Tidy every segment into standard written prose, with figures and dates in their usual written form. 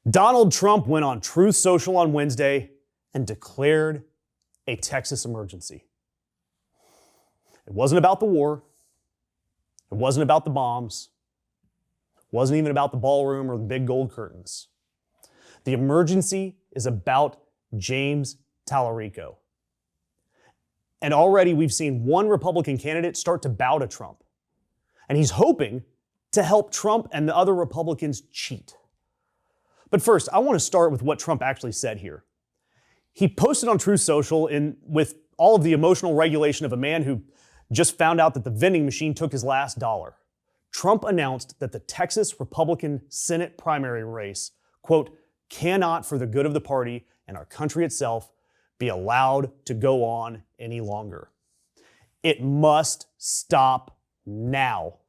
Donald Trump went on Truth Social on Wednesday and declared a Texas emergency. It wasn't about the war. It wasn't about the bombs. It wasn't even about the ballroom or the big gold curtains. The emergency is about James Talarico. And already we've seen one Republican candidate start to bow to Trump. And he's hoping to help Trump and the other Republicans cheat. But first, I want to start with what Trump actually said here. He posted on Truth Social with all of the emotional regulation of a man who just found out that the vending machine took his last dollar. Trump announced that the Texas Republican Senate primary race, quote, cannot, for the good of the party and our country itself, be allowed to go on any longer. It must stop now.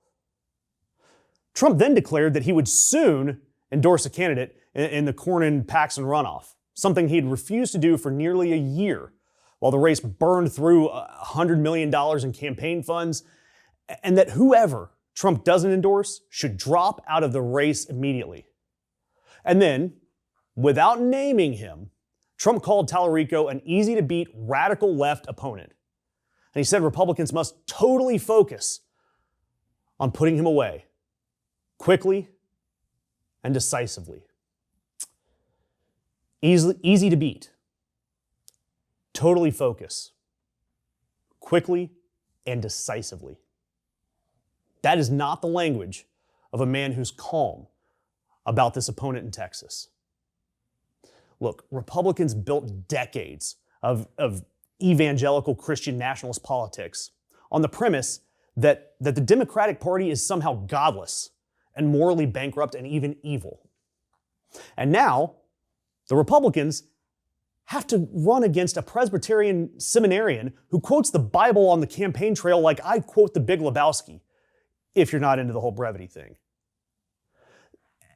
Trump then declared that he would soon endorse a candidate in the Cornyn-Paxton runoff, something he'd refused to do for nearly a year, while the race burned through $100 million in campaign funds, and that whoever Trump doesn't endorse should drop out of the race immediately. And then, without naming him, Trump called Talarico an easy-to-beat radical left opponent. And he said Republicans must totally focus on putting him away, quickly and decisively. Easy to beat. Totally focus. Quickly and decisively. That is not the language of a man who's calm about this opponent in Texas. Look, Republicans built decades of evangelical Christian nationalist politics on the premise that the Democratic Party is somehow godless and morally bankrupt and even evil. And now, the Republicans have to run against a Presbyterian seminarian who quotes the Bible on the campaign trail like I quote the Big Lebowski, if you're not into the whole brevity thing.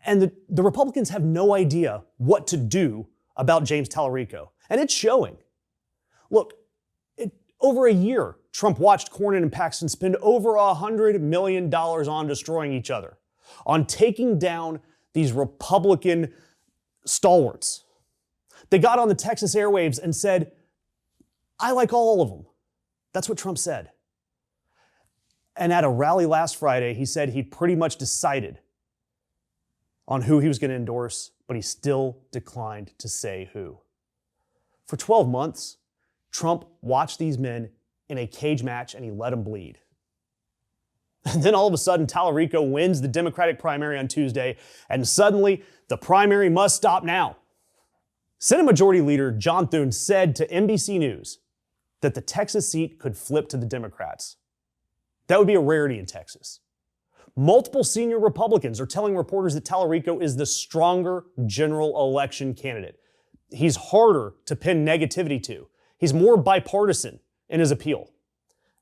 And the Republicans have no idea what to do about James Talarico, and it's showing. Look, over a year, Trump watched Cornyn and Paxton spend over $100 million on destroying each other, on taking down these Republican stalwarts. They got on the Texas airwaves and said, I like all of them. That's what Trump said. And at a rally last Friday, he said he'd pretty much decided on who he was going to endorse, but he still declined to say who. For 12 months, Trump watched these men in a cage match and he let them bleed. And then all of a sudden, Talarico wins the Democratic primary on Tuesday, and suddenly the primary must stop now. Senate Majority Leader John Thune said to NBC News that the Texas seat could flip to the Democrats. That would be a rarity in Texas. Multiple senior Republicans are telling reporters that Talarico is the stronger general election candidate. He's harder to pin negativity to. He's more bipartisan in his appeal,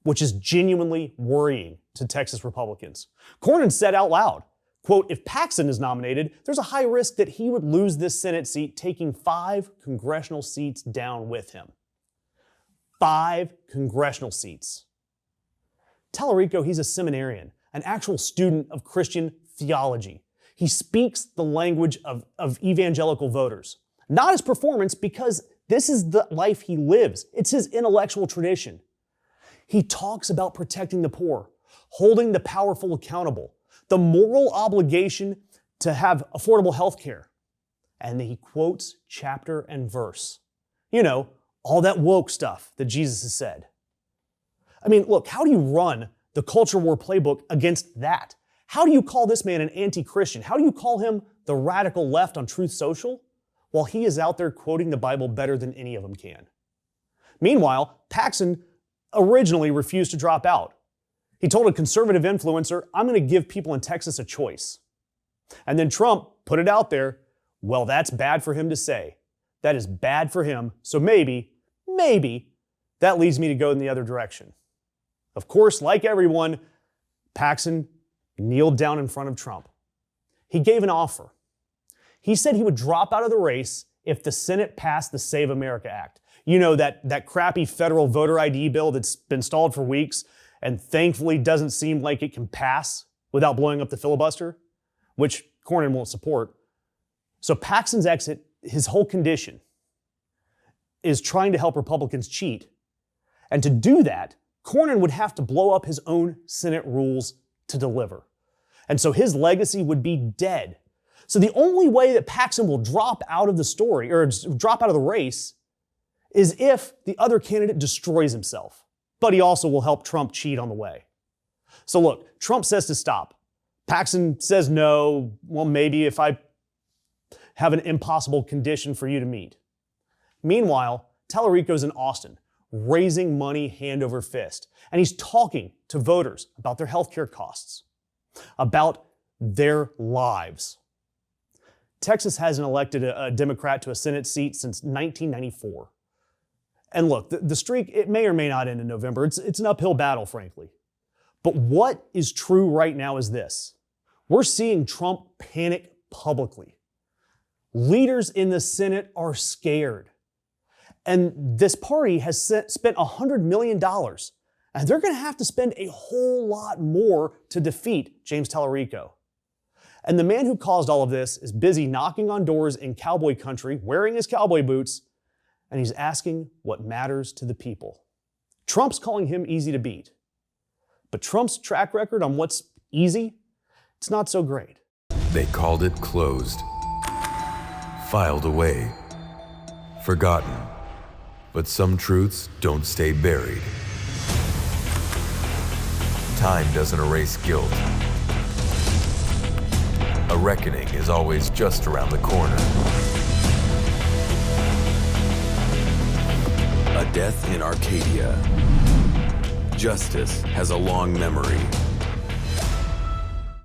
which is genuinely worrying to Texas Republicans. Cornyn said out loud, quote, if Paxton is nominated, there's a high risk that he would lose this Senate seat, taking 5 congressional seats down with him. 5 congressional seats. Talarico, he's a seminarian, an actual student of Christian theology. He speaks the language of evangelical voters. Not his performance, because this is the life he lives. It's his intellectual tradition. He talks about protecting the poor, holding the powerful accountable, the moral obligation to have affordable health care. And he quotes chapter and verse. You know, all that woke stuff that Jesus has said. I mean, look, how do you run the culture war playbook against that? How do you call this man an anti-Christian? How do you call him the radical left on Truth Social while he is out there quoting the Bible better than any of them can? Meanwhile, Paxton originally refused to drop out. He told a conservative influencer, I'm going to give people in Texas a choice. And then Trump put it out there, well, that's bad for him to say. That is bad for him, so maybe that leads me to go in the other direction. Of course, like everyone, Paxton kneeled down in front of Trump. He gave an offer. He said he would drop out of the race if the Senate passed the Save America Act. You know, that crappy federal voter ID bill that's been stalled for weeks and thankfully doesn't seem like it can pass without blowing up the filibuster, which Cornyn won't support. So Paxton's exit, his whole condition, is trying to help Republicans cheat. And to do that, Cornyn would have to blow up his own Senate rules to deliver. And so his legacy would be dead. So the only way that Paxton will drop out of the story, or drop out of the race, is if the other candidate destroys himself. But he also will help Trump cheat on the way. So look, Trump says to stop. Paxton says no, well, maybe if I have an impossible condition for you to meet. Meanwhile, Tallarico's in Austin, raising money hand over fist. And he's talking to voters about their healthcare costs, about their lives. Texas hasn't elected a Democrat to a Senate seat since 1994. And look, the streak, it may or may not end in November. It's an uphill battle, frankly. But what is true right now is this. We're seeing Trump panic publicly. Leaders in the Senate are scared. And this party has spent $100 million, and they're going to have to spend a whole lot more to defeat James Tallarico. And the man who caused all of this is busy knocking on doors in cowboy country, wearing his cowboy boots, and he's asking what matters to the people. Trump's calling him easy to beat. But Trump's track record on what's easy, it's not so great. They called it closed, filed away, forgotten. But some truths don't stay buried. Time doesn't erase guilt. A reckoning is always just around the corner. A death in Arcadia. Justice has a long memory.